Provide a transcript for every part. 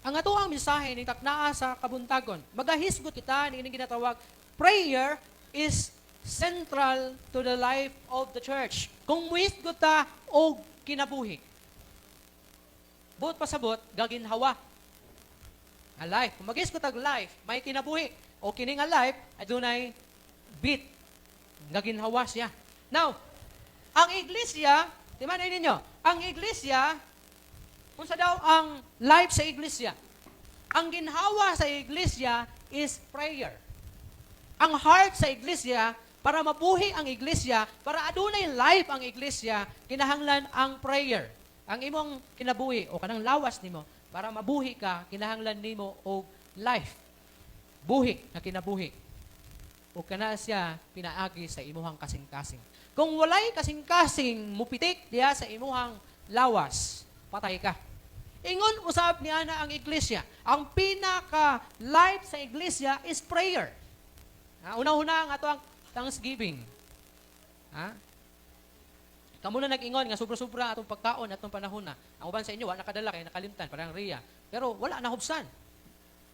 ang ato ang mensahe ni taknaa sa kabuntagon. Magahisgot kita ni ginatawag, prayer is central to the life of the church. Kung muhisgot ta og kinabuhi, buot pasabot, gaginhawa. Ang life. Kung mag-isgot ang life, may kinabuhi. O kining ang life, adunay bit. Gaginhawa siya. Now, ang iglesia, di man ninyo, ang iglesia, kung sa daw ang life sa iglesia, ang ginhawa sa iglesia is prayer. Ang heart sa iglesia, para mabuhi ang iglesia, para adunay life ang iglesia, kinahanglan ang prayer. Ang imong kinabuhi o kanang lawas nimo, para mabuhi ka, kinahanglan nimo og life. Buhi na kinabuhi. O kana siya pinaagi sa imuhang kasing-kasing. Kung walay kasing-kasing mupitik diha sa imuhang lawas, patay ka. Ingon usab niya na ang iglesia. Ang pinaka-life sa iglesia is prayer. Una-una ang ato ang thanksgiving. Kamu na nag-ingon nga sobra-sobra atong pagkaon atong panahon na. Ang uban sa inyo, wala nakadala kay nakalimtan, parang Ria. Pero wala na hubsan.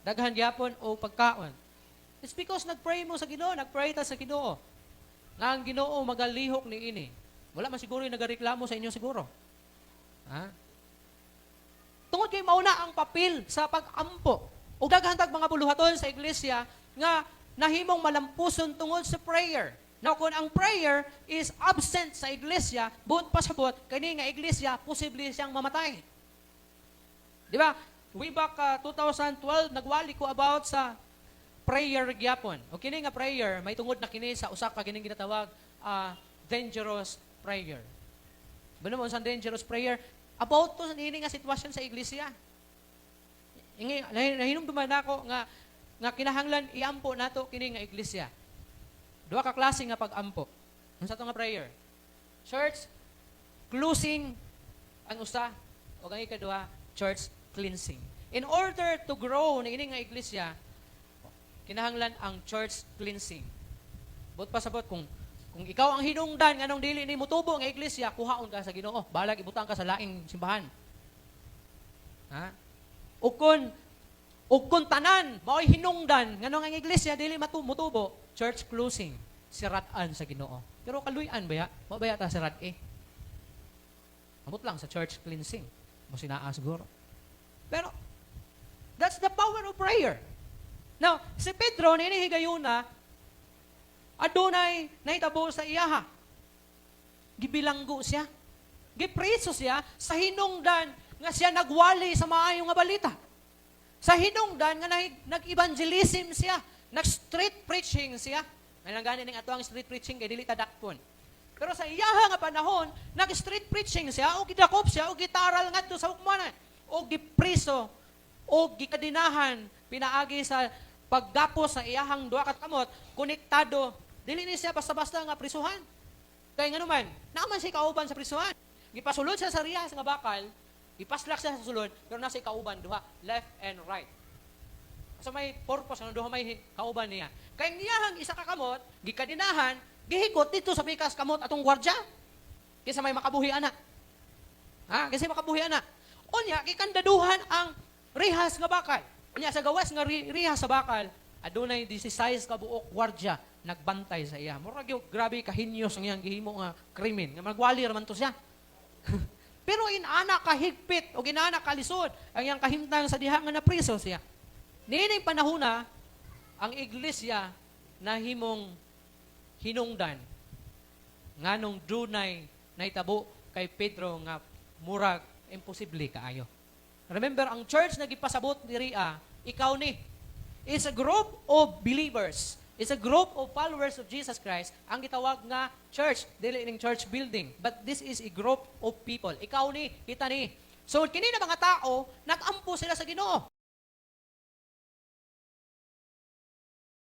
Daghan gyapon o pagkaon. It's because nag-pray mo sa Ginoo, nag-pray ta sa Ginoo. Nga ang Ginoo magalihok ni ini. Wala man siguro yung nagareklamo sa inyo siguro. Tungod kay mauna ang papel sa pag-ampo. O daghan tag mga buluhaton sa iglesia nga nahimong malampuson tungod sa prayer. Now, kung ang prayer is absent sa iglesia, buot pasabot, kani nga iglesia, posible siyang mamatay. Di ba? Way back 2012, nagwali ko about sa prayer gyapon. O kini nga prayer, may tungod na kini sa usa ka kining ginatawag dangerous prayer. Bano mo sa dangerous prayer? About to ini nga sitwasyon sa iglesia. Nahinumduman ako nga kinahanglan iampo nato kini nga iglesia. Duha ka klase nga pag-ampo. Unsa to nga prayer? Church closing ang usa o ang ikaduha, church cleansing. In order to grow ni ini nga iglesia, kinahanglan ang church cleansing. But pasabot kung ikaw ang hinungdan nganong dili ni mutubo nga iglesia, kuhaon ka sa Ginoo. Balag ibutang ka sa laing simbahan. Ug kun tanan mao'y hinungdan nganong ang iglesia dili mutubo, church closing, siratan sa Ginoo. Pero kaluy-an baya? Mo baya ta sirat Amot lang sa church cleansing. Mo sinaa siguro. Pero that's the power of prayer. Now, si Pedro hinihigayuna adunay nahitabo sa iyaha. Gibilanggo siya. Gipreso siya sa hinungdan nga siya nagwali sa maayong nga balita. Sa hinungdan nga nag-evangelism siya. Nag-street preaching siya. May nangganin ng ato ang street preaching kay dili ta dakpon. Pero sa iyaha nga panahon, nag-street preaching siya o gidakop siya o gitaral ngadto sa hukmanan o gipreso o gikadinahan pinaagi sa paggapos sa iyahang duha ka kamot, konektado. Dili ni siya basta-basta nga prisuhan. Kaya nga naman, naaman siya kauban sa prisuhan. Gipasulod siya sa rihas nga bakal, ipaslak siya sa sulod, pero nasa kauban duha, left and right. So may purpose, duha may kauban niya. Kaya niyahang isa ka kamot, gikadinahan, gihikot dito sa pikas kamot atong gwardya. Kaysa may makabuhi anak. Kasi makabuhi anak. Unya, gikandaduhan ang rihas nga bakal. Unya, sa gawas nga rihas sa bakal, adunay 16 ka buok gwardya nagbantay sa iya. Murag yung grabe kahinyos ang iyang gihimo nga krimen. Nga magwali raman to siya. Pero inana kahigpit o ginana kalisod ang iyang kahimtang sa diha nga napriso siya. Nining panahona ang iglesia na himong hinungdan nganong dunay nahitabo kay Pedro nga murag imposible kaayo. Remember, ang church na gipasabot diri ikaw ni. It's a group of believers. It's a group of followers of Jesus Christ. Ang gitawag nga church, dili ning church building. But this is a group of people. Ikaw ni, kita ni. So, kini na mga tao, nag-ampo sila sa Ginoo.